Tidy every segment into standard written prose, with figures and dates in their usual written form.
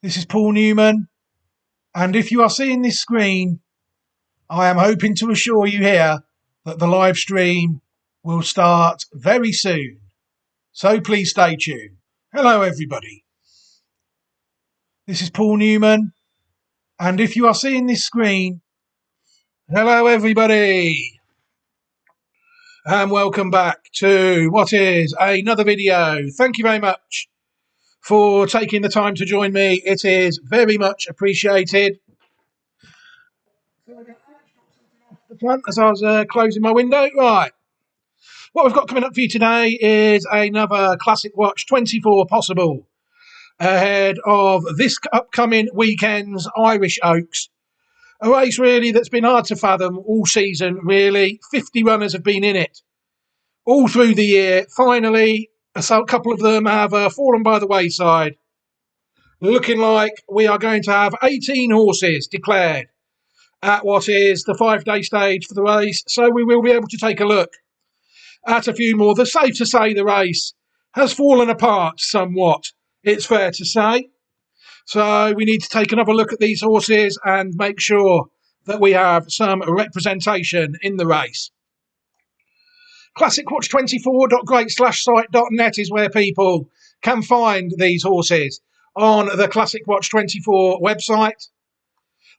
This is Paul Newman, and if you are seeing this screen, I am hoping to assure you here that the live stream will start very soon. So please stay tuned. Hello, everybody. This is Paul Newman, and if you are seeing this screen, hello, everybody, and welcome back to what is another video. Thank you very much for taking the time to join me. It is very much appreciated. The front as I was closing my window. Right. What we've got coming up for you today is another Classic Watch 24 possible ahead of this upcoming weekend's Irish Oaks. A race really that's been hard to fathom all season, really. 50 runners have been in it all through the year. Finally, a couple of them have fallen by the wayside. Looking like we are going to have 18 horses declared at what is the 5-day stage for the race. So we will be able to take a look at a few more. It's safe to say the race has fallen apart somewhat, it's fair to say. So we need to take another look at these horses and make sure that we have some representation in the race. ClassicWatch24.great/site.net is where people can find these horses on the Classic Watch 24 website.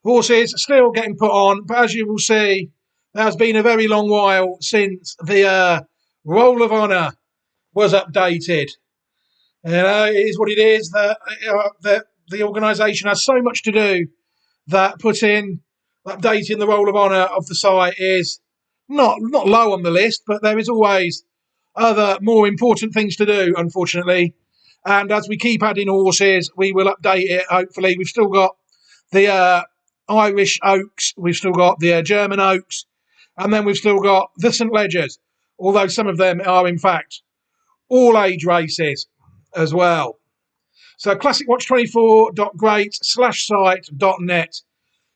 Horses still getting put on, but as you will see, there has been a very long while since the Roll of Honour was updated. You know, it is what it is. The organisation has so much to do that updating the Roll of Honour of the site is not low on the list, but there is always other more important things to do, unfortunately. And as we keep adding horses, we will update it, hopefully. We've still got the Irish Oaks, we've still got the German Oaks, and then we've still got the St Ledgers, although some of them are, in fact, all-age races as well. So classicwatch24.great/site.net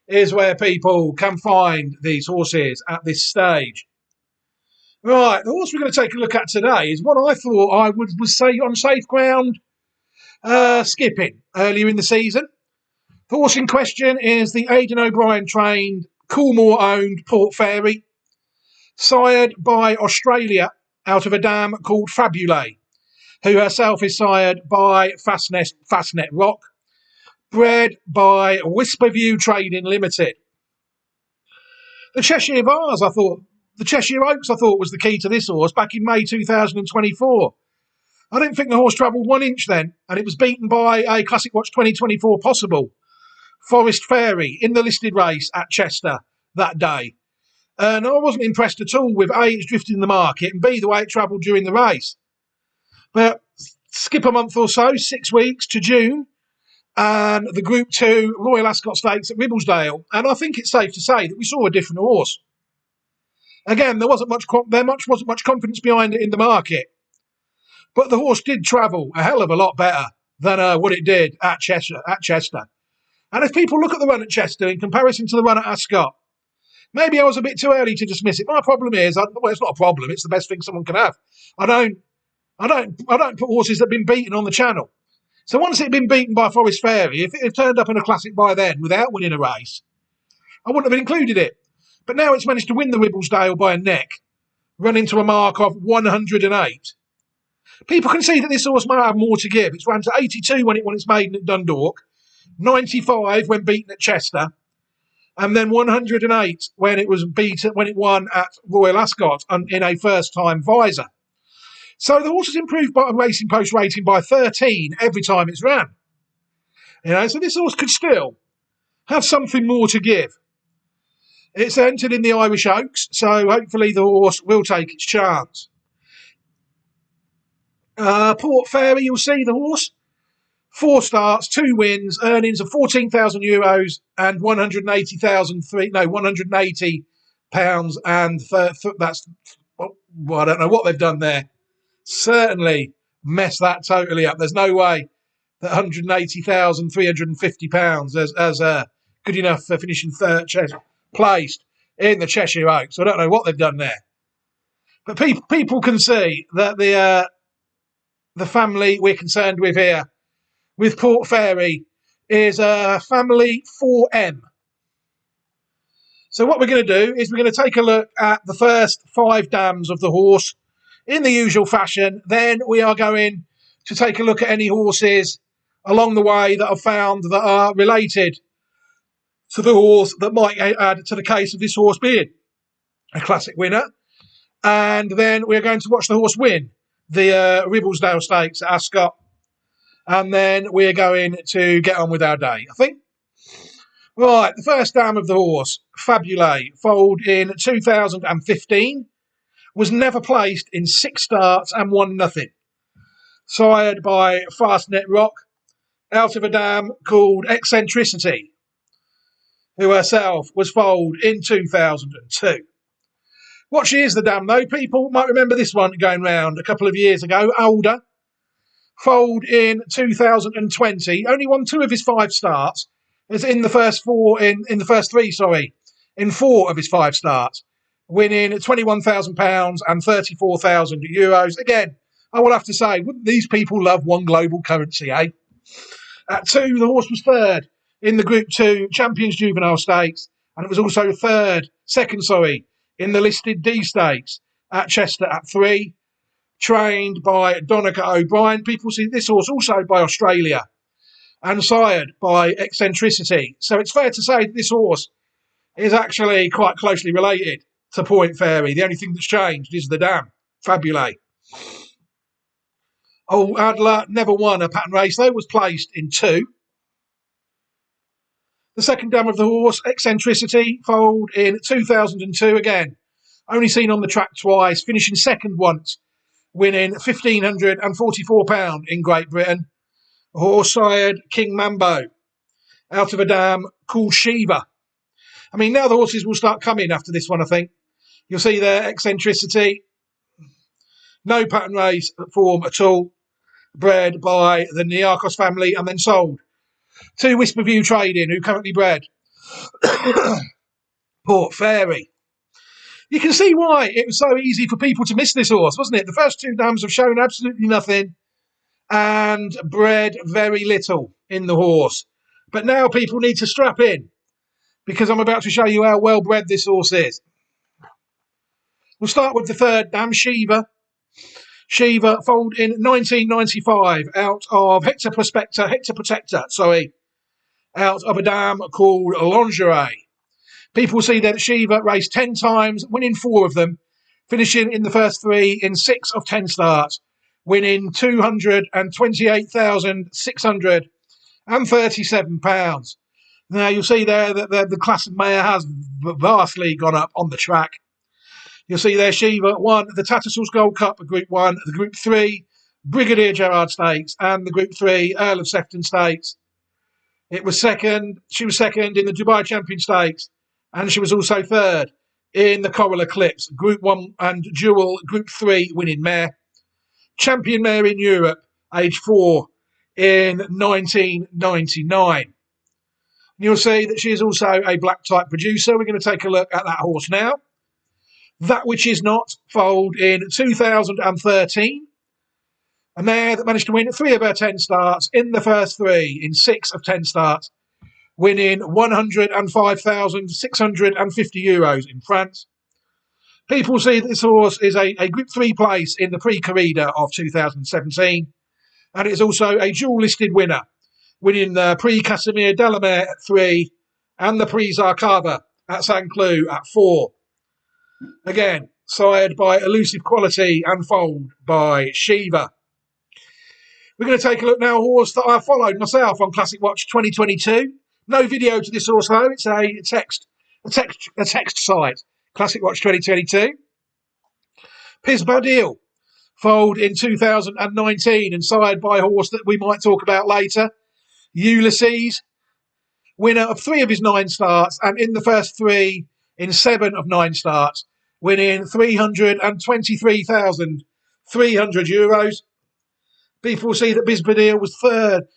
is where people can find these horses at this stage. Right, the horse we're going to take a look at today is what I thought I would say on safe ground skipping earlier in the season. The horse in question is the Aidan O'Brien trained, Coolmore-owned Port Fairy, sired by Australia out of a dam called Fabulé, who herself is sired by Fastnet Rock, bred by Whisperview Trading Limited. The Cheshire Oaks, I thought was the key to this horse back in May 2024. I didn't think the horse travelled 1 inch then, and it was beaten by a Classic Watch 2024 possible, Forest Fairy, in the listed race at Chester that day. And I wasn't impressed at all with A, its drifting in the market, and B, the way it travelled during the race. But skip a month or so, 6 weeks to June, and the Group 2 Royal Ascot Stakes at Ribblesdale, and I think it's safe to say that we saw a different horse. Again, there wasn't much confidence behind it in the market, but the horse did travel a hell of a lot better than what it did at Chester. And if people look at the run at Chester in comparison to the run at Ascot, maybe I was a bit too early to dismiss it. My problem is, well, it's not a problem. It's the best thing someone can have. I don't put horses that have been beaten on the channel. So once it had been beaten by Forest Fairy, if it had turned up in a classic by then without winning a race, I wouldn't have included it. But now it's managed to win the Ribblesdale by a neck, running to a mark of 108. People can see that this horse might have more to give. It's ran to 82 when it won its maiden at Dundalk, 95 when beaten at Chester, and then 108 when it won at Royal Ascot in a first-time visor. So the horse has improved by a Racing Post rating by 13 every time it's ran. You know, so this horse could still have something more to give. It's entered in the Irish Oaks, so hopefully the horse will take its chance. Port Fairy, you'll see the horse. 4 starts, 2 wins, earnings of €14,000 and 180 pounds, and that's, well, I don't know what they've done there. Certainly messed that totally up. There's no way that £180,350 as good enough for finishing third placed in the Cheshire Oaks. So I don't know what they've done there. But people can see that the family we're concerned with here, with Port Fairy, is Family 4M. So what we're going to do is we're going to take a look at the first 5 dams of the horse in the usual fashion. Then we are going to take a look at any horses along the way that I've found that are related to the horse that might add to the case of this horse being a classic winner. And then we're going to watch the horse win the Ribblesdale Stakes at Ascot. And then we're going to get on with our day, I think. Right, the first dam of the horse, Fabulé, foaled in 2015, was never placed in 6 starts and won nothing. Sired by Fastnet Rock, out of a dam called Eccentricity, who herself was foaled in 2002. What she is the dam, though, people might remember this one going round a couple of years ago, Older, foaled in 2020, only won 2 of his 5 starts. Is in the first 3, in 4 of his 5 starts, winning £21,000 and €34,000. Again, I will have to say, wouldn't these people love one global currency, eh? At 2, the horse was third in the Group 2 Champions Juvenile Stakes, and it was also second, in the listed D Stakes at Chester at 3, trained by Donica O'Brien. People see this horse also by Australia, and sired by Eccentricity. So it's fair to say that this horse is actually quite closely related to Point Fairy. The only thing that's changed is the dam, Fabulé. Old Adler never won a pattern race, though, was placed in 2. The second dam of the horse, Eccentricity, foaled in 2002 again. Only seen on the track twice, finishing second once, winning £1,544 in Great Britain. Horse sired King Mambo, out of a dam called Shiva. I mean, now the horses will start coming after this one, I think. You'll see there, Eccentricity, no pattern race form at all, bred by the Niarchos family and then sold to Whisperview Trading, who currently bred Port Fairy. You can see why it was so easy for people to miss this horse, wasn't it? The first 2 dams have shown absolutely nothing and bred very little in the horse. But now people need to strap in, because I'm about to show you how well bred this horse is. We'll start with the third dam, Shiva. Shiva foaled in 1995 out of Hector Protector, out of a dam called Lingerie. People see that Shiva raced 10 times, winning 4 of them, finishing in the first 3 in 6 of 10 starts, winning £228,637. Now, you'll see there that the classic mare has vastly gone up on the track. You'll see there Shiva won the Tattersalls Gold Cup at Group 1, the Group 3 Brigadier Gerard Stakes, and the Group 3 Earl of Sefton Stakes. She was second in the Dubai Champion Stakes, and she was also third in the Coral Eclipse, Group 1 and dual Group 3 winning mare. Champion mare in Europe, age 4, in 1999. You'll see that she is also a black type producer. We're going to take a look at that horse now. That Which Is Not foaled in 2013. A mare that managed to win 3 of her 10 starts in the first 3 in 6 of 10 starts, winning €105,650 in France. People see that this horse is a Group 3 place in the Prix Corrida of 2017, and it is also a dual-listed winner, winning the Prix Casimir Delamere at 3 and the Prix Zarkava at St. Cloud at 4. Again, sired by Elusive Quality and foaled by Shiva. We're going to take a look now at a horse that I followed myself on Classic Watch 2022. No video to this horse, though. It's a text site. Classic Watch 2022. Pisbadil foaled in 2019 and sired by a horse that we might talk about later, Ulysses, winner of 3 of his 9 starts, and in the first 3 in 7 of 9 starts, winning €323,300. People see that Bisbadil was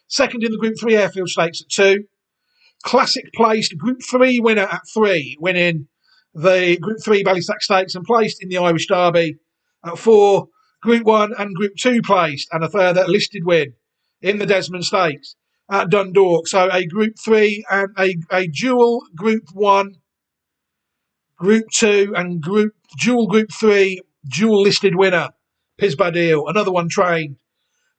second in the Group 3 Airfield Stakes at 2. Classic placed Group 3 winner at 3, winning the Group 3 Ballysack Stakes and placed in the Irish Derby at 4. Group 1 and Group 2 placed, and a further listed win in the Desmond Stakes. at Dundalk. So a Group 3 and a dual Group 1, Group 2 and dual Group 3, dual listed winner, Pisbadil. Another one trained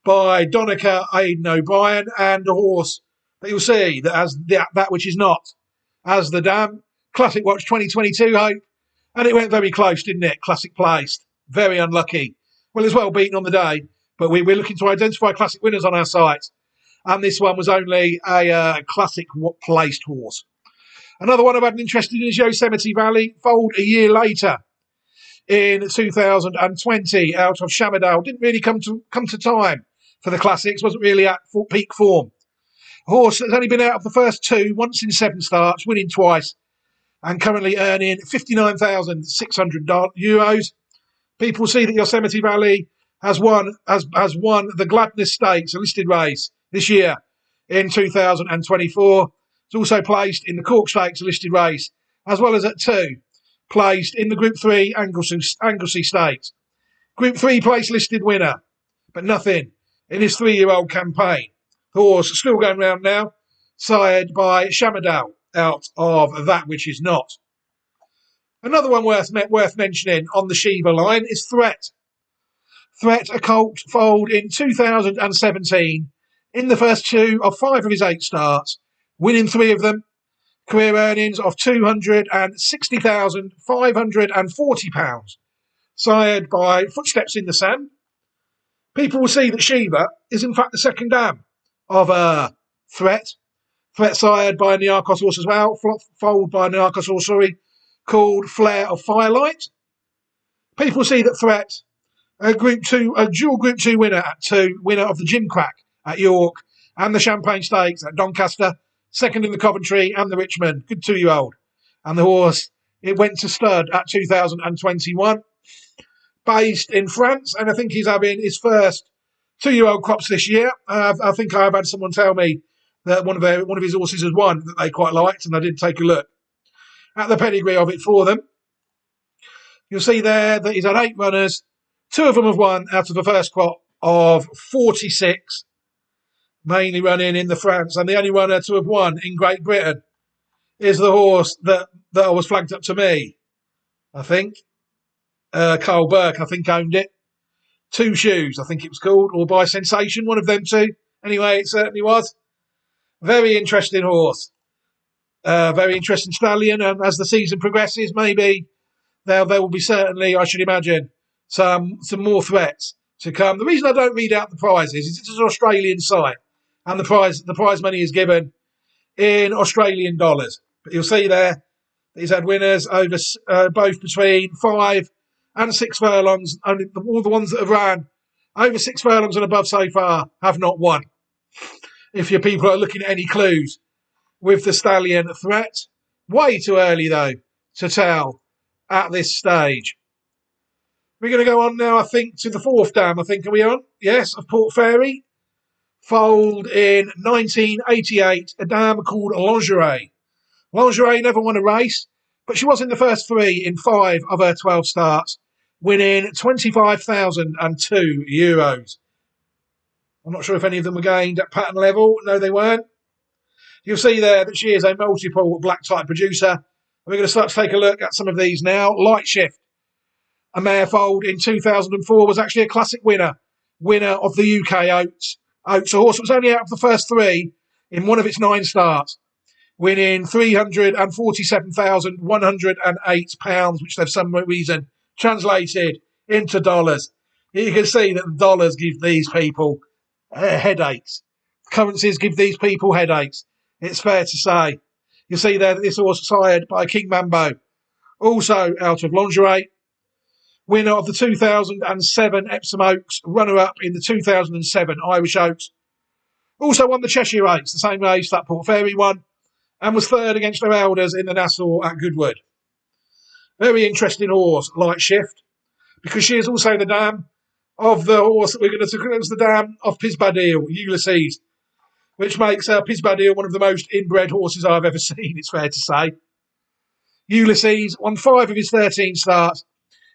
by Donica Aidan O'Brien, and a horse that you'll see that has that which is not as the dam. Classic Watch 2022 Hope, and it went very close, didn't it? Classic placed, very unlucky. Well, as well beaten on the day, but we're looking to identify classic winners on our site, and this one was only a classic placed horse. Another one I've had an interest in is Yosemite Valley, foaled a year later in 2020 out of Shamardale. Didn't really come to time for the classics, wasn't really at peak form. A horse that's only been out of the first two, once in 7 starts, winning twice, and currently earning €59,600. People see that Yosemite Valley has won the Gladness Stakes, a listed race, this year in 2024. It's also placed in the Cork Stakes, a listed race, as well as at 2, placed in the Group 3 Anglesey Stakes. Group 3 place listed winner, but nothing in his 3-year-old campaign. The horse still going round now, sired by Shamardale out of That Which Is Not. Another one worth mentioning on the Shiva line is Threat. Threat, a colt foaled in 2017 in the first 2 of 5 of his 8 starts, winning 3 of them. Career earnings of £260,540, sired by Footsteps in the Sand. People will see that Shiva is in fact the second dam of Threat. Threat sired by a Niarchos horse as well, foaled by a Niarchos horse, called Flare of Firelight. People see that Threat, a dual Group 2 winner at 2, winner of the Gym Crack at York and the Champagne Stakes at Doncaster, second in the Coventry and the Richmond, good 2-year-old. And the horse, it went to stud at 2021. Based in France, and I think he's having his first 2-year-old crops this year. I think I've had someone tell me that one of his horses has won that they quite liked, and I did take a look at the pedigree of it for them. You'll see there that he's had 8 runners. 2 of them have won out of the first crop of 46, mainly running in the France, and the only runner to have won in Great Britain is the horse that was flagged up to me, I think. Carl Burke, I think, owned it. 2 Shoes, I think it was called, or By Sensation, one of them 2. Anyway, it certainly was. Very interesting horse. Very interesting stallion, and as the season progresses, maybe there will be certainly, I should imagine, some more threats to come. The reason I don't read out the prizes is it's an Australian site, and the prize money is given in Australian dollars. But you'll see there that he's had winners over both between 5 and 6 furlongs. Only all the ones that have ran over 6 furlongs and above so far have not won. If your people are looking at any clues with the stallion Threat, way too early though to tell at this stage. We're going to go on now, I think, to the 4th dam. I think, are we on? Yes, of Port Fairy. Foaled in 1988, a dam called Lingerie. Lingerie never won a race, but she was in the first 3 in 5 of her 12 starts, winning €25,002. I'm not sure if any of them were gained at pattern level. No, they weren't. You'll see there that she is a multiple black type producer. And we're going to start to take a look at some of these now. Light Shift, a mare foaled in 2004, was actually a classic winner of the UK Oaks. A horse that was only out of the first 3 in one of its 9 starts, winning £347,108, which they've some reason translated into dollars. You can see that the dollars give these people headaches. Currencies give these people headaches. It's fair to say. You see there that this horse was sired by King Mambo, also out of Lingerie, winner of the 2007 Epsom Oaks, runner-up in the 2007 Irish Oaks. Also won the Cheshire Oaks, the same race that Port Fairy won, and was 3rd against her elders in the Nassau at Goodwood. Very interesting horse, Light Shift, because she is also the dam of the horse that we're going to look at, the dam of Pisbadil, Ulysses, which makes Pisbadil one of the most inbred horses I've ever seen, it's fair to say. Ulysses won 5 of his 13 starts,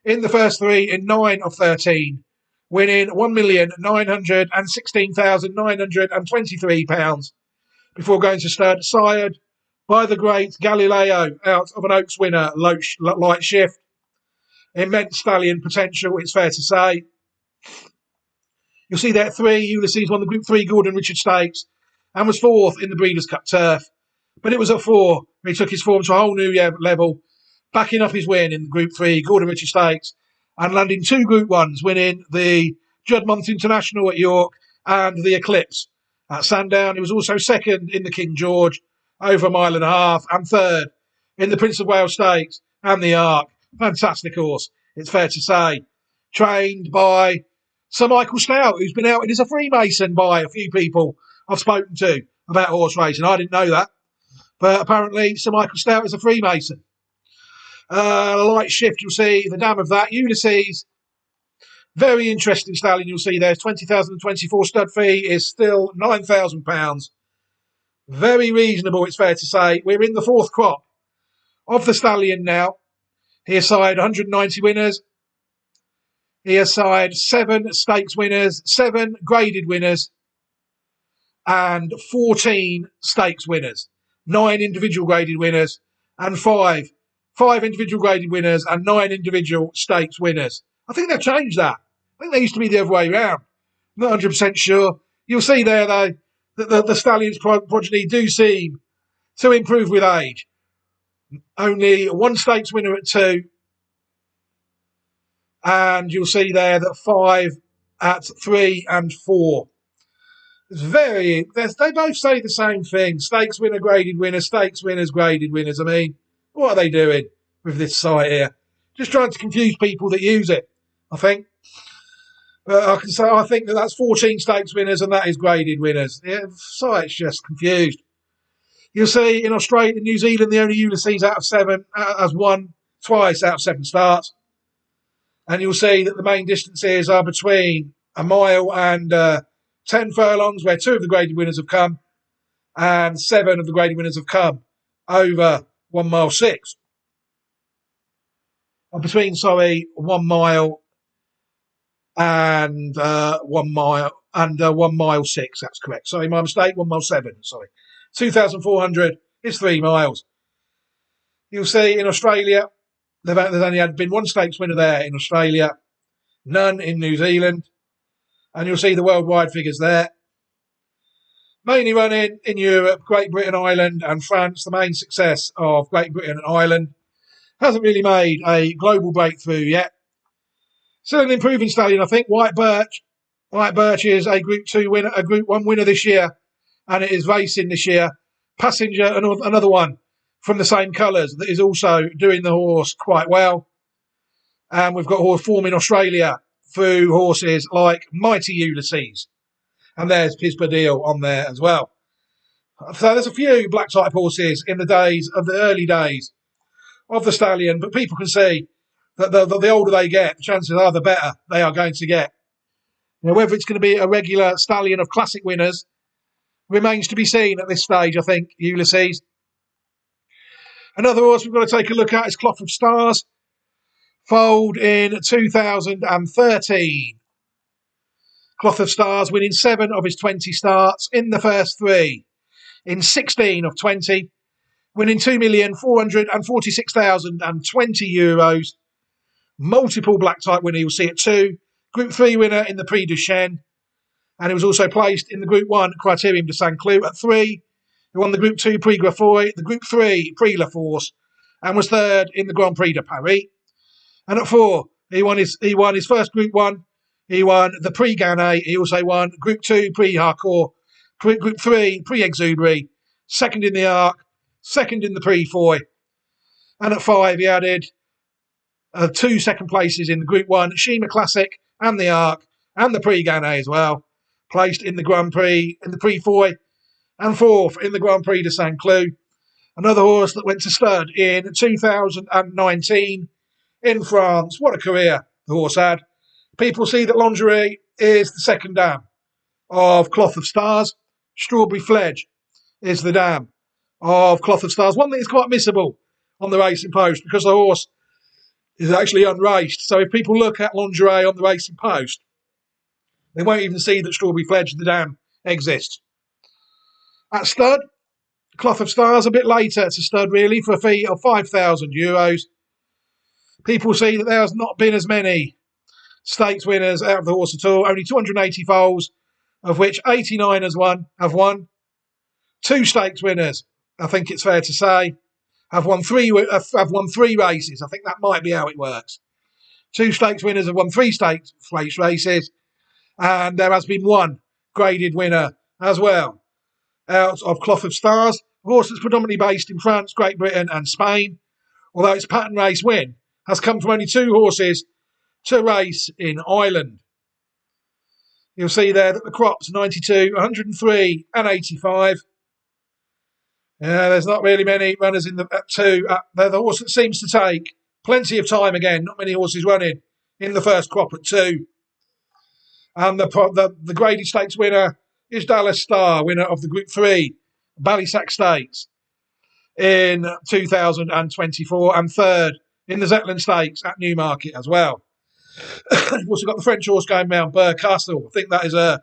in the first 3 in 9 of 13, winning £1,916,923, before going to stud, sired by the great Galileo out of an Oaks winner, light shift. Immense stallion potential, it's fair to say. You'll see there at 3, Ulysses won the Group 3 Gordon Richard Stakes and was 4th in the Breeders' Cup Turf. But it was at 4 he took his form to a whole new level, backing up his win in the Group 3 Gordon Richard Stakes and landing 2 Group 1s, winning the Juddmonth International at York and the Eclipse at Sandown. He was also 2nd in the King George, over a mile and a half, and 3rd in the Prince of Wales Stakes and the Arc. Fantastic horse, it's fair to say. Trained by Sir Michael Stout, who's been outed as a Freemason by a few people I've spoken to about horse racing. I didn't know that, but apparently Sir Michael Stout is a Freemason. Light shift, you'll see the dam of that. Ulysses, very interesting stallion, you'll see there's 20,024 stud fee is still £9,000. Very reasonable, it's fair to say. We're in the 4th crop of the stallion now. He has side 190 winners. He has side 7 stakes winners, 7 graded winners, and 14 stakes winners. 9 individual graded winners, and 5 individual graded winners, and 9 individual stakes winners. I think they've changed that. I think they used to be the other way around. Not 100% sure. You'll see there, though, that the Stallions' progeny do seem to improve with age. Only 1 stakes winner at 2. And you'll see there that 5 at 3 and 4. It's they both say the same thing. Stakes winner, graded winner, stakes winners, graded winners. I mean, what are they doing with this site here? Just trying to confuse people that use it, I think. But I can say I think that's 14 stakes winners and that is graded winners. Yeah, the site's just confused. You'll see in Australia and New Zealand, the only Ulysses out of 7 has won twice out of 7 starts. And you'll see that the main distances are between a mile and 10 furlongs, where 2 of the graded winners have come, and 7 of the graded winners have come over 1 mile 6. Between 1 mile and 1 mile and 1 mile 6. That's correct. Sorry, my mistake. 1 mile 7. Sorry, 2,400 is 3 miles. You'll see in Australia, there's only been 1 stakes winner there in Australia, none in New Zealand, and you'll see the worldwide figures there. Mainly running in Europe, Great Britain, Ireland, and France. The main success of Great Britain and Ireland hasn't really made a global breakthrough yet. Still an improving stallion, I think. White Birch. White Birch is a Group 2 winner, a Group 1 winner this year, and it is racing this year. Passenger, another one from the same colours, that is also doing the horse quite well. And we've got horse form in Australia through horses like Mighty Ulysses. And there's Pispadille on there as well. So there's a few black type horses in the early days of the stallion, but people can see that the older they get, the chances are the better they are going to get. Now, whether it's going to be a regular stallion of classic winners remains to be seen at this stage, I think, Ulysses. Another horse we've got to take a look at is Cloth of Stars, foaled in 2013. Cloth of Stars winning 7 of his 20 starts in the first 3, in 16 of 20, winning €2,446,020. Multiple black type winner, you'll see it 2. Group 3 winner in the Prix du Chêne. And he was also placed in the Group 1 Criterium de Saint-Cloud at 3. He won the Group 2 Prix Graffoy, the Group 3 Prix La Force, and was 3rd in the Grand Prix de Paris. And at 4, he won his first Group 1. He won the Prix Gannet. He also won Group 2 Prix Harcourt, Group 3 Prix Exubery, 2nd in the Arc, 2nd in the Prix Foy. And at 5, he added 2 second places in the Group 1 Shima Classic and the Arc and the Prix Gannet as well. Placed in the Grand Prix, in the Prix Foy, and 4th in the Grand Prix de Saint-Cloud. Another horse that went to stud in 2019 in France. What a career the horse had. People see that Lingerie is the second dam of Cloth of Stars. Strawberry Fledge is the dam of Cloth of Stars. One that is quite missable on the racing post because the horse is actually unraced. So if people look at Lingerie on the racing post, they won't even see that Strawberry Fledge, the dam, exists. At stud, Cloth of Stars a bit later to stud really for a fee of €5,000. People see that there has not been as many stakes winners out of the horse at all. Only 280 foals, of which 89 have won. 2 stakes winners, I think it's fair to say, have won three races. I think that might be how it works. 2 stakes winners have won 3 stakes races, and there has been 1 graded winner as well out of Cloth of Stars. A horse that's predominantly based in France, Great Britain and Spain, although its pattern race win has come from only 2 horses to race in Ireland. You'll see there that the crop's 92, 103 and 85. There's not really many runners in at 2. They're the horse that seems to take plenty of time again. Not many horses running in the first crop at 2. And the graded stakes winner is Dallas Star, winner of the Group 3 Ballysack Stakes in 2024, and 3rd in the Zetland Stakes at Newmarket as well. We've also got the French horse going round Burcastle. I think that is a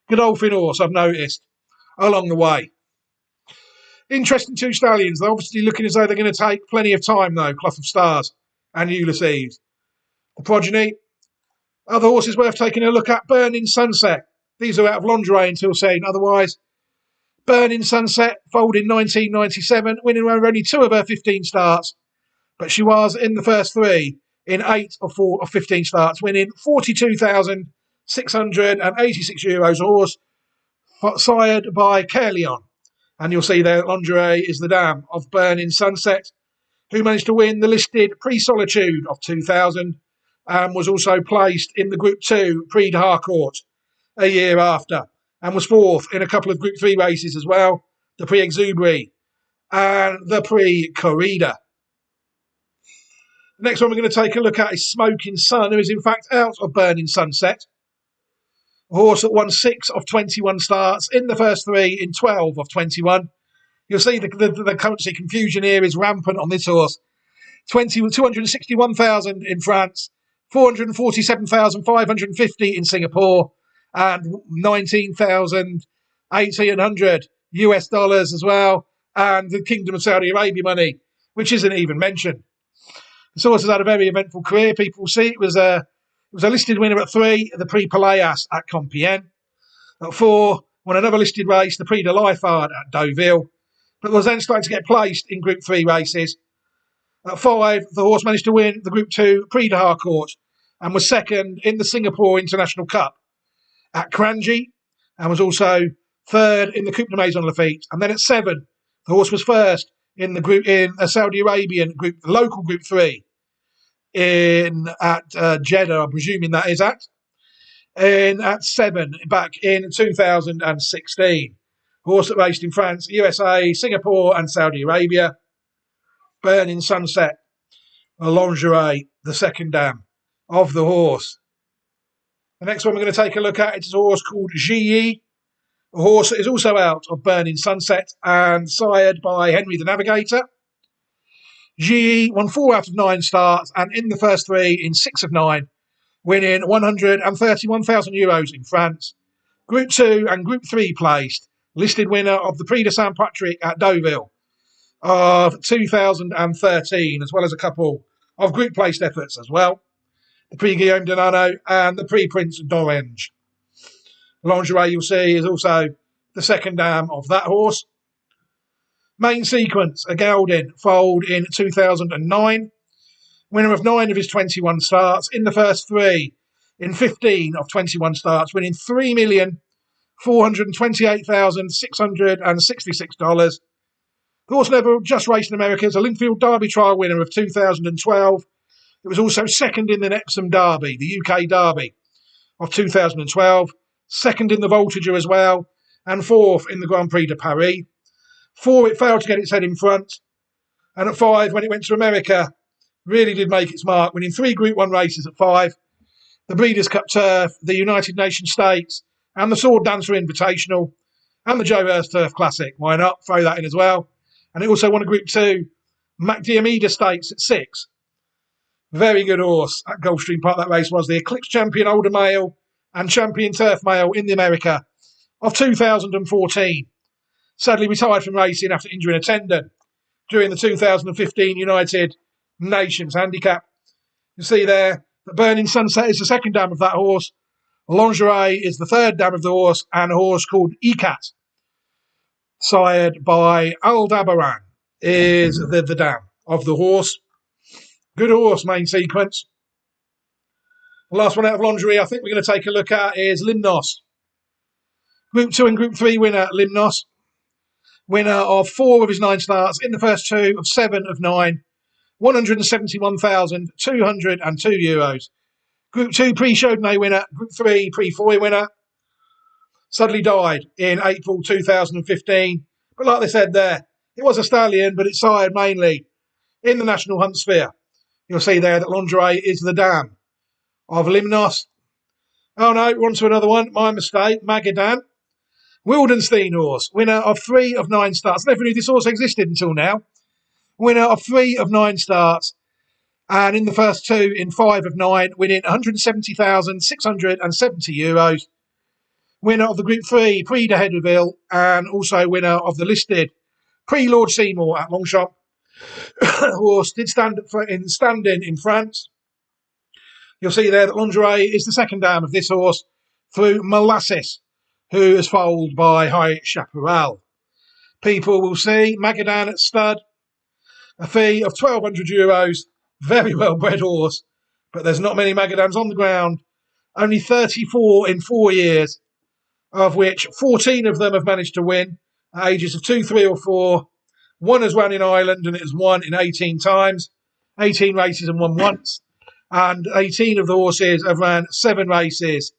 Godolphin horse, I've noticed, along the way. Interesting 2 stallions. They're obviously looking as though they're going to take plenty of time, though, Cloth of Stars and Ulysses. The progeny. Other horses worth taking a look at. Burning Sunset. These are out of lingerie until seen otherwise. Burning Sunset, foaled in 1997, winning over only 2 of her 15 starts. But she was in the first 3 in 8 of 15 starts, winning €42,686 a horse, sired by Caerleon. And you'll see there, lingerie is the dam of Burning Sunset, who managed to win the listed Prix Solitude of 2000 and was also placed in the Group 2 Prix de Harcourt a year after, and was 4th in a couple of Group 3 races as well, the Prix Exubri and the Prix Corrida. The next one we're going to take a look at is Smoking Sun, who is in fact out of Burning Sunset. A horse that won 6 of 21 starts in the first 3 in 12 of 21. You'll see the currency confusion here is rampant on this horse. 261,000 in France, 447,550 in Singapore, and 19,800 US dollars as well, and the Kingdom of Saudi Arabia money, which isn't even mentioned. This horse has had a very eventful career. People see it was a listed winner at 3, the Prix Peleas at Compiègne. At 4, won another listed race, the Prix de Lyfard at Deauville, but was then starting to get placed in Group 3 races. At 5, the horse managed to win the Group 2 Prix de Harcourt and was 2nd in the Singapore International Cup at Kranji, and was also 3rd in the Coupe de Maison Lafitte. And then at 7, the horse was 1st in a Saudi Arabian local Group 3 at Jeddah, I'm presuming that is at 7 back in 2016. Horse that raced in France, USA, Singapore and Saudi Arabia. Burning Sunset, lingerie, the second dam of the horse. The next one we're going to take a look at is a horse called Ji. A horse that is also out of Burning Sunset and sired by Henry the Navigator. Ji won 4 out of 9 starts and in the first 3 in 6 of 9, winning €131,000 in France. Group 2 and Group 3 placed, listed winner of the Prix de Saint-Patrick at Deauville of 2013, as well as a couple of group placed efforts as well. The Prix Guillaume de Nano and the Prix Prince d'Orange. Lingerie, you'll see, is also the second dam of that horse. Main Sequence, a gelding, foaled in 2009. Winner of 9 of his 21 starts in the first 3 in 15 of 21 starts, winning $3,428,666. The horse never just raced in America as a Linfield Derby trial winner of 2012. It was also 2nd in the Epsom Derby, the UK Derby of 2012, 2nd in the Voltigeur as well, and 4th in the Grand Prix de Paris. 4, it failed to get its head in front, and at 5, when it went to America, really did make its mark, winning 3 Group 1 races at 5, the Breeders' Cup Turf, the United Nations Stakes, and the Sword Dancer Invitational, and the Joe Hurst Turf Classic. Why not? Throw that in as well. And it also won a Group 2 MacDiarmida Stakes at 6. Very good horse at Gulfstream Park. That race was the Eclipse Champion Older Male and Champion Turf Male in the America of 2014. sadly retired from racing after injuring a tendon during the 2015 United Nations Handicap. You see there that Burning Sunset is the second dam of that horse. Lingerie is the third dam of the horse, and a horse called Ecat, sired by Aldebaran, is the dam of the horse. Good horse, main sequence. The last one out of Lingerie I think we're going to take a look at is Limnos. Group 2 and Group 3 winner, Limnos. Winner of 4 of his 9 starts in the first 2 of 7 of 9. €171,202. Group 2 pre-Chaudenay winner. Group 3 pre-Foy winner. Suddenly died in April 2015. But like they said there, it was a stallion, but it sired mainly in the National Hunt Sphere. You'll see there that Lingerie is the dam of Limnos. Oh no, we're on to another one. My mistake. Magadan. Wildenstein horse. Winner of 3 of 9 starts. Never knew this horse existed until now. Winner of 3 of 9 starts. And in the first 2 in 5 of 9, winning €170,670. Winner of the Group 3 pre-de Hedreville, and also winner of the listed pre-Lord Seymour at Longchamp. Horse did stand in France. You'll see there that Lingerie is the second dam of this horse through Molasses, who is foaled by High Chaparral. People will see Magadan at stud, a fee of €1,200. Very well bred horse, but there's not many Magadans on the ground. Only 34 in 4 years, of which 14 of them have managed to win at ages of 2, 3 or 4. One has run in Ireland and it has won in 18 times, 18 races and won once. And 18 of the horses have ran 7 races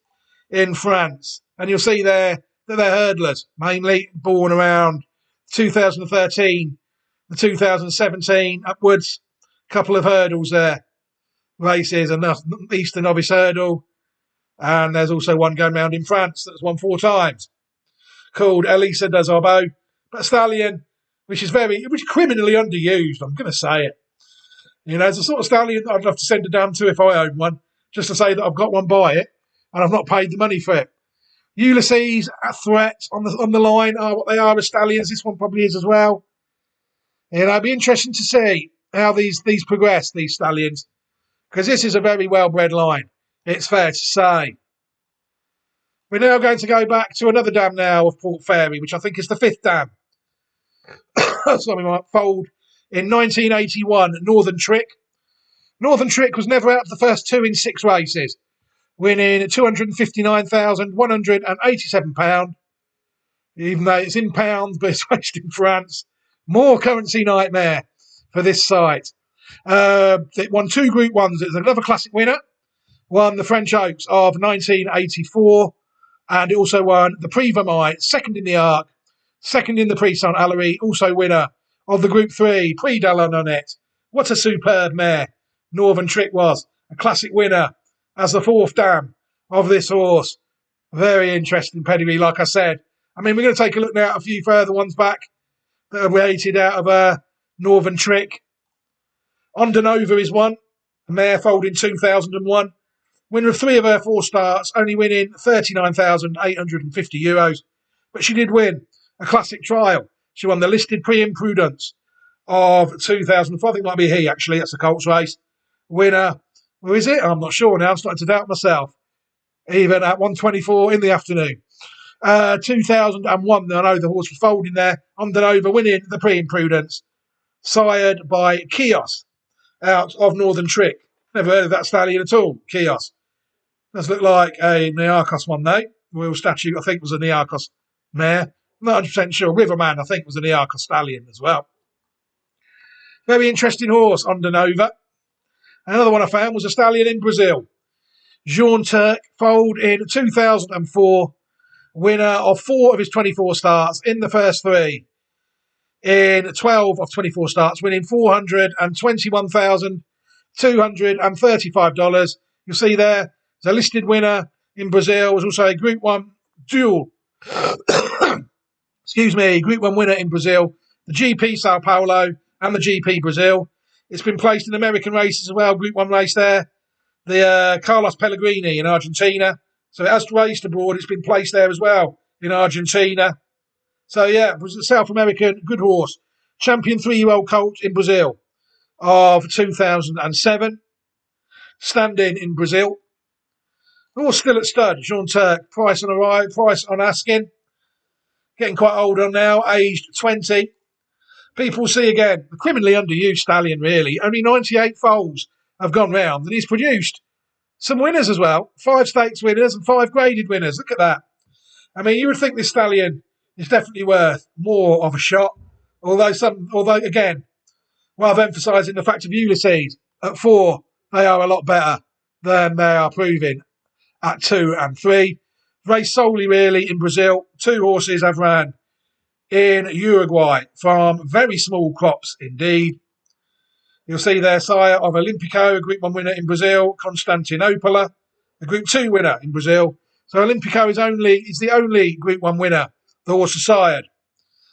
in France. And you'll see there that they're hurdlers, mainly born around 2013 to 2017 upwards. Couple of hurdles there, races, and Eastern Novice Hurdle. And there's also one going round in France that's won 4 times, called Elisa des Arbeaux. But a stallion, which is criminally underused, I'm going to say it. You know, it's the sort of stallion that I'd love to send a dam to if I owned one, just to say that I've got one by it, and I've not paid the money for it. Ulysses, a threat on the line, are what they are as stallions. This one probably is as well. You know, it'd be interesting to see how these progress, these stallions, because this is a very well-bred line, it's fair to say. We're now going to go back to another dam now of Port Fairy, which I think is the 5th dam. So we might fold in 1981, Northern Trick. Northern Trick was never out of the first 2 in 6 races, winning £259,187, even though it's in pounds, but it's based in France. More currency nightmare for this site. It won 2 Group 1s. It was another classic winner. Won the French Oaks of 1984. And it also won the Prix Vermeil, second in the Arc, second in the Prix Saint Hilary, also winner of the Group 3, Prix de la Nonette. What a superb mare Northern Trick was. A classic winner as the 4th dam of this horse. Very interesting pedigree, like I said. I mean, we're going to take a look now at a few further ones back that are rated out of Northern Trick. Ondanova is one. A mare foaled in 2001. Winner of 3 of her 4 starts, only winning €39,850. But she did win a classic trial. She won the listed Prix Imprudence of 2004. I think it might be he, actually. That's a Colts race. Winner, who is it? I'm not sure now. I'm starting to doubt myself. Even at 1:24 in the afternoon. 2001, I know the horse was folding there. Ondanova winning the Prix Imprudence. Sired by Chios out of Northern Trick. Never heard of that stallion at all, Chios. Does look like a Niarchos one, though. Royal Statue, I think, was a Niarchos mare. Not 100% sure. Riverman, I think, was a Niarchos stallion as well. Very interesting horse, Ondanova. Another one I found was a stallion in Brazil. Jean Turk, foaled in 2004. Winner of 4 of his 24 starts in the first 3. In 12 of 24 starts, winning $421,235. You'll see there, there's a listed winner in Brazil. Was also a Group 1 dual. Excuse me, Group 1 winner in Brazil. The GP Sao Paulo and the GP Brazil. It's been placed in American races as well. Group 1 race there. The Carlos Pellegrini in Argentina. So it has raced abroad. It's been placed there as well in Argentina. So yeah, was a South American good horse. Champion 3-year-old colt in Brazil of 2007. Standing in Brazil. Horse still at stud. Jean Turk. Price on arrival. Price on asking. Getting quite old on now. Aged 20. People see again the criminally underused stallion. Really, only 98 foals have gone round, and he's produced some winners as well. 5 stakes winners and 5 graded winners. Look at that. I mean, you would think this stallion is definitely worth more of a shot. Although again, rather emphasising the fact of Ulysses at 4, they are a lot better than they are proving at 2 and 3. Raced solely really in Brazil. 2 horses have ran in Uruguay from very small crops indeed. You'll see there, sire of Olympico, a Group 1 winner in Brazil. Constantinopola, a Group 2 winner in Brazil. So Olympico is the only Group 1 winner the horse has sired.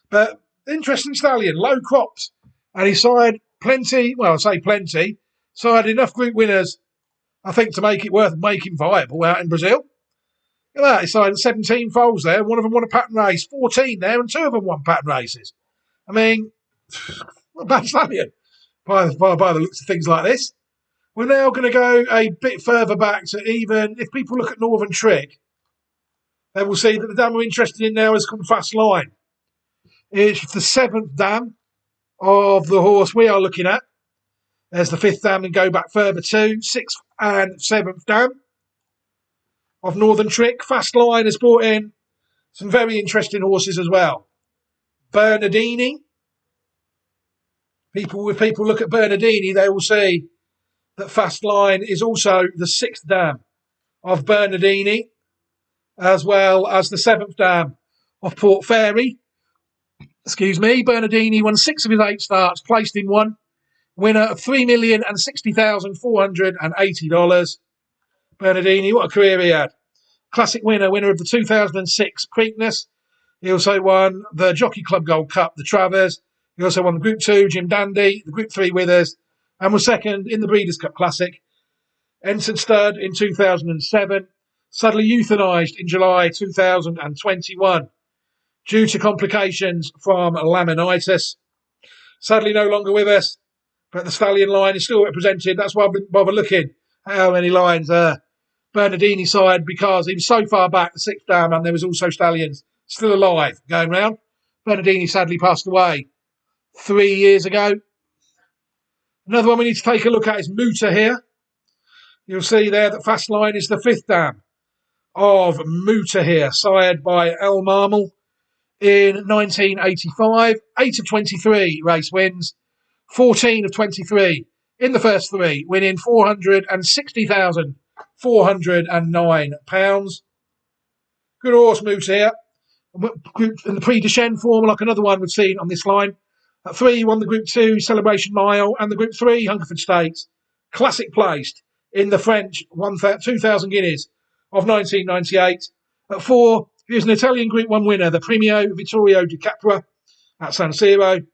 But interesting stallion, low crops. And he sired plenty, well, I say plenty, sired enough Group winners, I think, to make it worth making viable out in Brazil. Look at that, he sired 17 foals there. One of them won a pattern race, 14 there, and 2 of them won pattern races. I mean, not a bad stallion by the looks of things like this. We're now going to go a bit further back to even, if people look at Northern Trick, they will see that the dam we're interested in now is called Fast Line. It's the 7th dam of the horse we are looking at. There's the 5th dam and go back further to 6th and 7th dam of Northern Trick. Fast Line has brought in some very interesting horses as well. Bernardini. If people look at Bernardini, they will see that Fast Line is also the 6th dam of Bernardini, as well as the 7th dam of Port Fairy. Bernardini won 6 of his 8 starts, placed in 1. Winner of $3,060,480. Bernardini, what a career he had. Classic winner of the 2006 Preakness. He also won the Jockey Club Gold Cup, the Travers. He also won the Group 2 Jim Dandy, the Group 3 Withers, and was second in the Breeders' Cup Classic. Entered stud in 2007. Suddenly euthanised in July 2021 due to complications from laminitis. Sadly no longer with us, but the stallion line is still represented. That's why I've been bothered looking at how many lines Bernardini side, because he was so far back, the 6th dam, and there was also stallions still alive going round. Bernardini sadly passed away 3 years ago. Another one we need to take a look at is Muta here. You'll see there that Fast Line is the 5th dam of Muta here, sired by El Marmel in 1985. 8 of 23 race wins, 14 of 23 in the first 3, winning £460,409. Good horse, Muta here. In the Prix de Chêne form, like another one we've seen on this line. At 3, won the Group 2 Celebration Mile and the Group 3 Hungerford Stakes. Classic placed in the French 2,000 guineas of 1998. At 4, he was an Italian Group 1 winner, the Premio Vittorio di Capua at San Siro.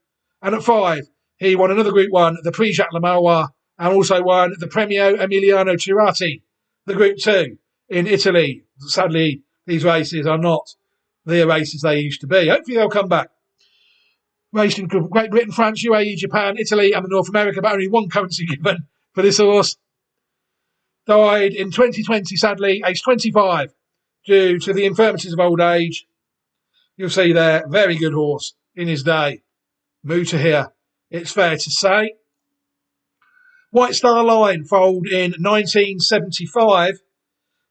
And at 5, he won another Group 1, the Prix Jacques Lemallois, and also won the Premio Emiliano Tirati, the Group 2 in Italy. Sadly, these races are not the races they used to be. Hopefully they'll come back. Raced in Great Britain, France, UAE, Japan, Italy, and North America, but only one currency given for this horse. Died in 2020, sadly, aged 25, due to the infirmities of old age. You'll see there, very good horse in his day. Muta here, it's fair to say. White Star Line, foaled in 1975,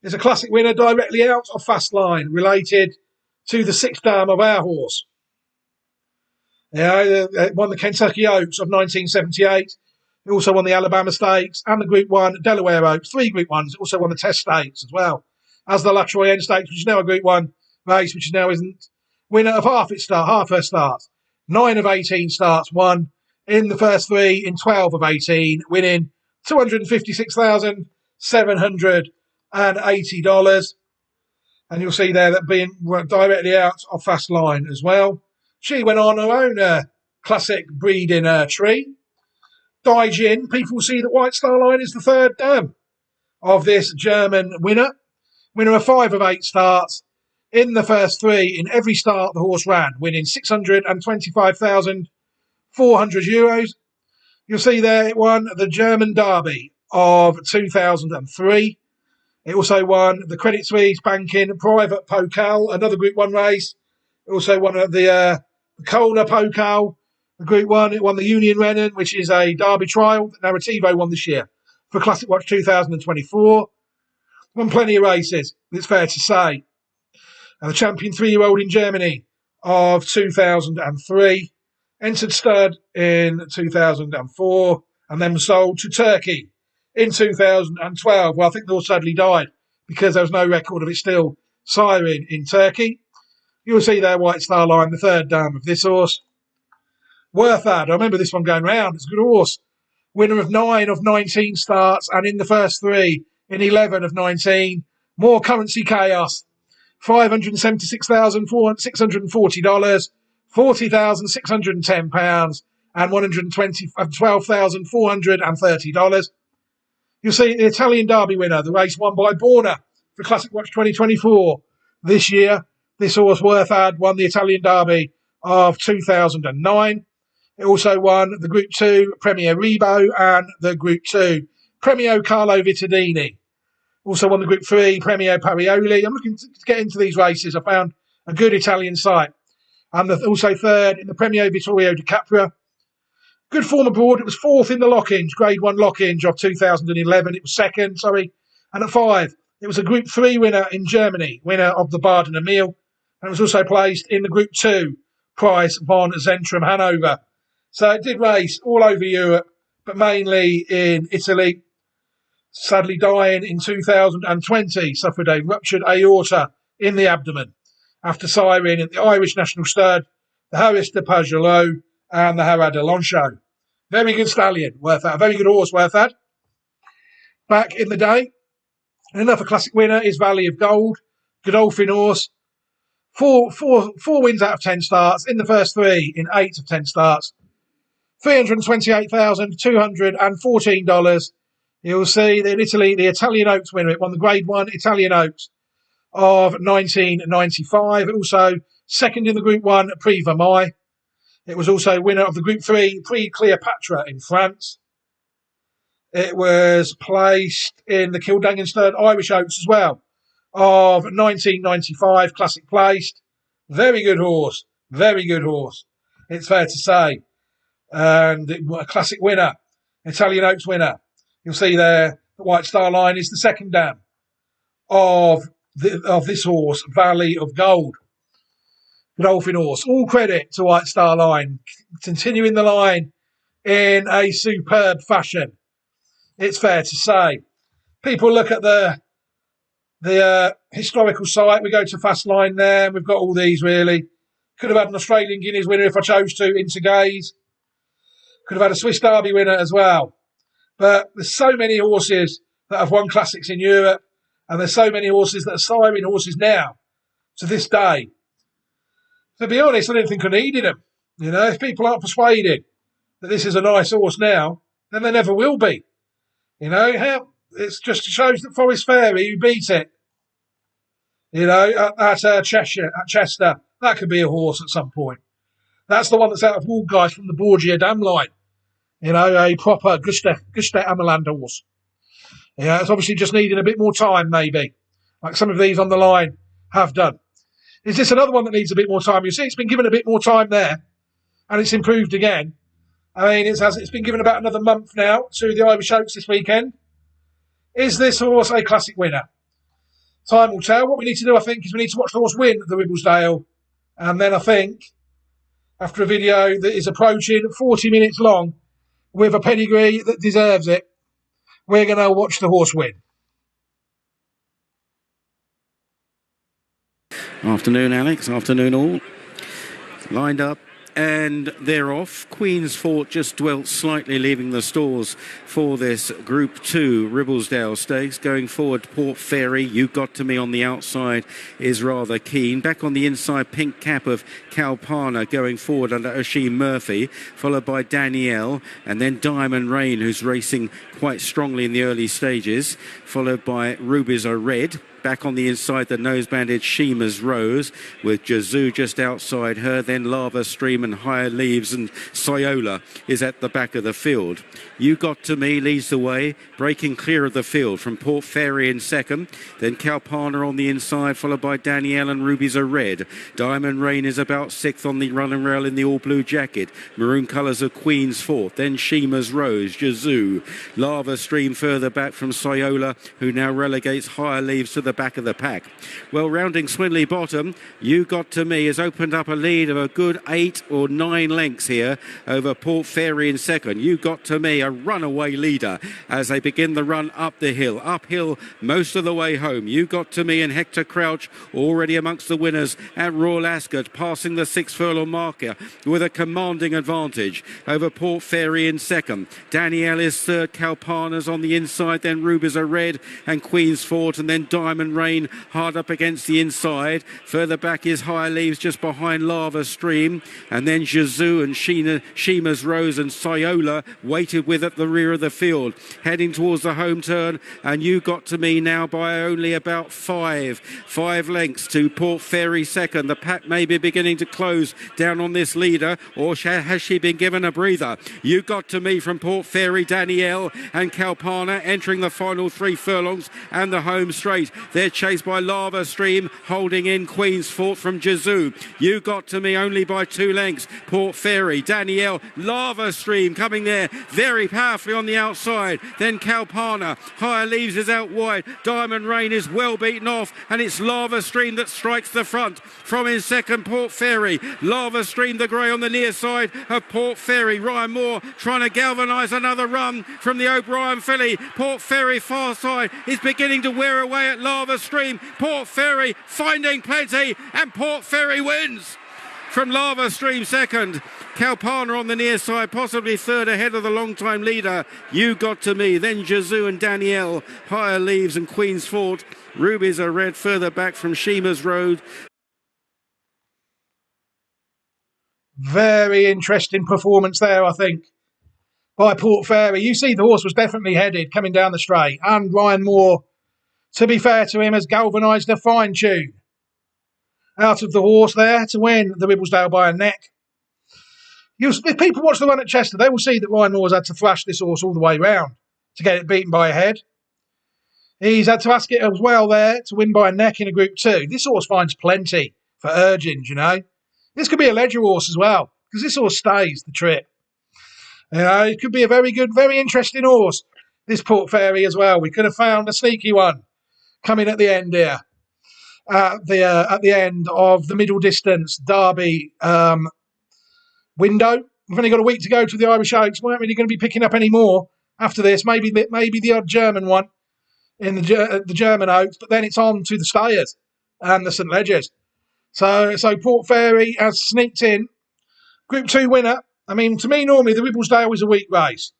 is a classic winner directly out of Fast Line, related to the 6th dam of our horse. Won the Kentucky Oaks of 1978. He also won the Alabama Stakes and the Group 1 Delaware Oaks, 3 Group 1s. Also won the Test Stakes as well as the La Troyenne Stakes, which is now a Group 1 race, which now isn't. Winner of half her starts. 9 of 18 starts won in the first 3 in 12 of 18, winning $256,780. And you'll see there that being directly out of Fast Line as well. She went on her own classic breeding tree. Daijin, people see that White Star Line is the 3rd dam of this German winner. Winner of 5 of 8 starts. In the first three, in every start the horse ran, winning €625,400. You'll see there it won the German Derby of 2003. It also won the Credit Suisse Banking Private Pokal, another Group 1 race. It also won the Kohler Pokal, the Group 1. It won the Union Rennen, which is a Derby trial that Narrativo won this year for Classic Watch 2024. Won plenty of races, it's fair to say. And the champion 3-year-old in Germany of 2003. Entered stud in 2004 and then was sold to Turkey in 2012. Well, I think the horse sadly died because there was no record of it still siring in Turkey. You'll see there White Star Line, the third dam of this horse. Worthad, I remember this one going round. It's a good horse. Winner of 9 of 19 starts and in the first three in 11 of 19. More Currency Chaos. $576,640, £40,610 and $112,430. You'll see the Italian Derby winner, the race won by Borna for Classic Watch 2024. This year, this horse Worthad won the Italian Derby of 2009. It also won the Group 2 Premio Rebo and the Group 2 Premio Carlo Vittadini. Also won the Group 3 Premio Parioli. I'm looking to get into these races. I found a good Italian site. And also third in the Premio Vittorio di Capua. Good form abroad. It was fourth in the Lockinge, Grade 1 Lockinge of 2011. It was second, And at 5, it was a Group 3 winner in Germany, winner of the Baden Emil. And it was also placed in the Group 2 Prize von Zentrum Hanover. So it did race all over Europe, but mainly in Italy. Sadly dying in 2020, suffered a ruptured aorta in the abdomen after siring at the Irish National Stud, the Harris de Pagelot and the Harad de Loncho. Very good stallion, Worthad. Very good horse, Worthad. Back in the day, another classic winner is Valley of Gold, Godolphin horse. Four wins out of 10 starts in the first three in 8 of 10 starts. $328,214. You'll see that in Italy, the Italian Oaks winner. It won the Grade 1 Italian Oaks of 1995. Also second in the Group 1 Prix Vermeil. It was also winner of the Group 3 Prix Cleopatra in France. It was placed in the Kildangan Stud Irish Oaks as well of 1995, classic placed. Very good horse. Very good horse. It's fair to say. And a classic winner. Italian Oaks winner. You'll see there the White Star Line is the second dam of this horse, Valley of Gold. Godolphin horse. All credit to White Star Line, continuing the line in a superb fashion. It's fair to say. People look at the historical site. We go to Fast Line there. We've got all these really. Could have had an Australian Guineas winner if I chose to, into Gaze. Could have had a Swiss Derby winner as well. But there's so many horses that have won classics in Europe, and there's so many horses that are siring horses now to this day. To be honest, I didn't think I needed them. You know, if people aren't persuaded that this is a nice horse now, then they never will be. You know, it just shows that Forest Fairy, who beat it, you know, at Chester, that could be a horse at some point. That's the one that's out of Wallgeist from the Borgia Dam line. You know, a proper Guste Amaland horse. Yeah, it's obviously just needing a bit more time, maybe, like some of these on the line have done. Is this another one that needs a bit more time? You see, it's been given a bit more time there, and it's improved again. I mean, it's been given about another month now to the Irish Oaks this weekend. Is this horse a classic winner? Time will tell. What we need to do, I think, is we need to watch the horse win the Ribblesdale, and then I think, after a video that is approaching 40 minutes long, with a pedigree that deserves it, we're going to watch the horse win. Afternoon, Alex. Afternoon, all. Lined up. And they're off. Queen's Fort just dwelt slightly, leaving the stalls for this Group 2 Ribblesdale Stakes. Going forward, Port Fairy, You Got To Me on the outside, is rather keen. Back on the inside, Pink Cap of Kalpana going forward under Oisin Murphy, followed by Danielle, and then Diamond Rain, who's racing quite strongly in the early stages, followed by Rubies Are Red. Back on the inside, the nose-banded Sheema's Rose, with Jazoo just outside her. Then Lava Stream and Higher Leaves, and Cyola is at the back of the field. You Got To Me leads the way, breaking clear of the field from Port Fairy in second. Then Kalpana on the inside, followed by Danielle and Rubies Are Red. Diamond Rain is about sixth on the run and rail in the all-blue jacket. Maroon colours of Queen's fourth. Then Sheema's Rose, Jazoo. Lava Stream further back from Cyola, who now relegates Higher Leaves to the back of the pack. Well, rounding Swinley bottom, You Got To Me has opened up a lead of a good 8 or 9 lengths here over Port Fairy in second. You Got To Me, a runaway leader as they begin the run up the hill. Uphill most of the way home. You Got To Me and Hector Crouch already amongst the winners at Royal Ascot, passing the 6 furlong marker with a commanding advantage over Port Fairy in second. Danielle is third. Kalpana's on the inside, then Rubies Are Red and Queen's Fort, and then Diamond Rain hard up against the inside. Further back is Higher Leaves just behind Lava Stream, and then Jazoo and Sheema's Rose and Cyola waited with at the rear of the field, heading towards the home turn. And You Got To Me now by only about five lengths to Port Fairy second. The pack may be beginning to close down on this leader, or has she been given a breather? You Got To Me from Port Fairy, Danielle and Kalpana entering the final 3 furlongs and the home straight. They're chased by Lava Stream, holding in Queen's Fort from Jazoo. You Got To Me only by 2 lengths. Port Fairy, Danielle, Lava Stream coming there very powerfully on the outside. Then Kalpana, Higher Leaves is out wide. Diamond Rain is well beaten off, and it's Lava Stream that strikes the front. From in second, Port Fairy. Lava Stream, the grey on the near side of Port Fairy. Ryan Moore trying to galvanise another run from the O'Brien filly. Port Fairy far side is beginning to wear away at Lava Stream. Port Fairy finding plenty, and Port Fairy wins from Lava Stream second. Kalpana on the near side, possibly third ahead of the long-time leader, You Got To Me. Then Jazoo and Danielle, Higher Leaves and Queen's Fort. Rubies Are Red further back from Sheema's Road. Very interesting performance there, I think, by Port Fairy. You see the horse was definitely headed coming down the straight, and Ryan Moore, to be fair to him, has galvanised a fine tune out of the horse there to win the Ribblesdale by a neck. If people watch the run at Chester, they will see that Ryan Moore's had to thrash this horse all the way round to get it beaten by a head. He's had to ask it as well there to win by a neck in a Group 2. This horse finds plenty for urgings, you know. This could be a Ledger horse as well, because this horse stays the trip. You know, it could be a very good, very interesting horse, this Port Fairy as well. We could have found a sneaky one coming at the end here. At the end of the middle distance Derby window. We've only got a week to go to the Irish Oaks. We aren't really going to be picking up any more after this. Maybe the odd German one in the German Oaks, but then it's on to the Stayers and the St Ledgers. So Port Fairy has sneaked in. Group 2 winner. I mean, to me, normally the Ribblesdale is a weak race.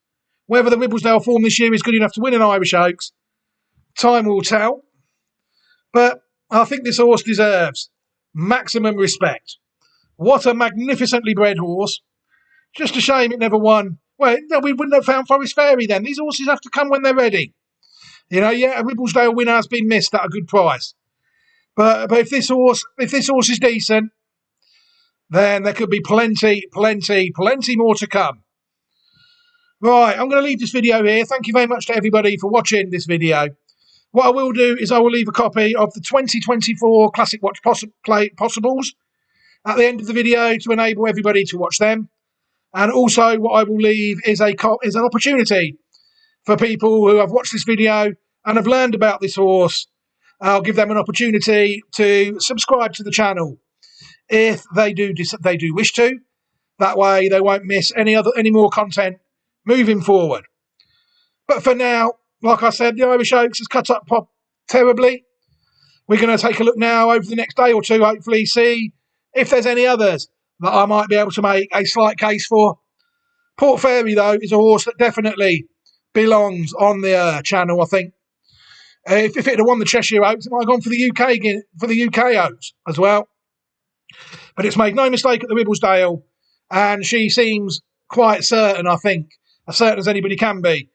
Whether the Ribblesdale form this year is good enough to win an Irish Oaks, time will tell. But I think this horse deserves maximum respect. What a magnificently bred horse. Just a shame it never won. Well, no, we wouldn't have found Forest Fairy then. These horses have to come when they're ready. You know, yeah, a Ribblesdale winner has been missed at a good price. But if this horse is decent, then there could be plenty more to come. Right, I'm going to leave this video here. Thank you very much to everybody for watching this video. What I will do is I will leave a copy of the 2024 Classic Watch Possibles at the end of the video to enable everybody to watch them. And also what I will leave is an opportunity for people who have watched this video and have learned about this horse. I'll give them an opportunity to subscribe to the channel if they do wish to. That way they won't miss any more content moving forward. But for now, like I said, the Irish Oaks has cut up terribly. We're going to take a look now over the next day or two, hopefully see if there's any others that I might be able to make a slight case for. Port Fairy, though, is a horse that definitely belongs on the channel, I think. If it had won the Cheshire Oaks, it might have gone for the UK Oaks as well. But it's made no mistake at the Ribblesdale, and she seems quite certain, I think, as certain as anybody can be,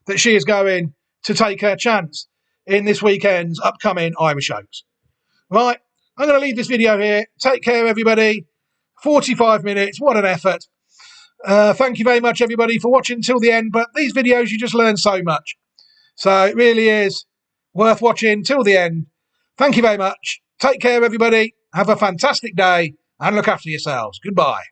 that she is going to take her chance in this weekend's upcoming Irish Oaks. Right, I'm going to leave this video here. Take care, everybody. 45 minutes, what an effort. Thank you very much, everybody, for watching till the end. But these videos, you just learn so much. So it really is worth watching till the end. Thank you very much. Take care, everybody. Have a fantastic day and look after yourselves. Goodbye.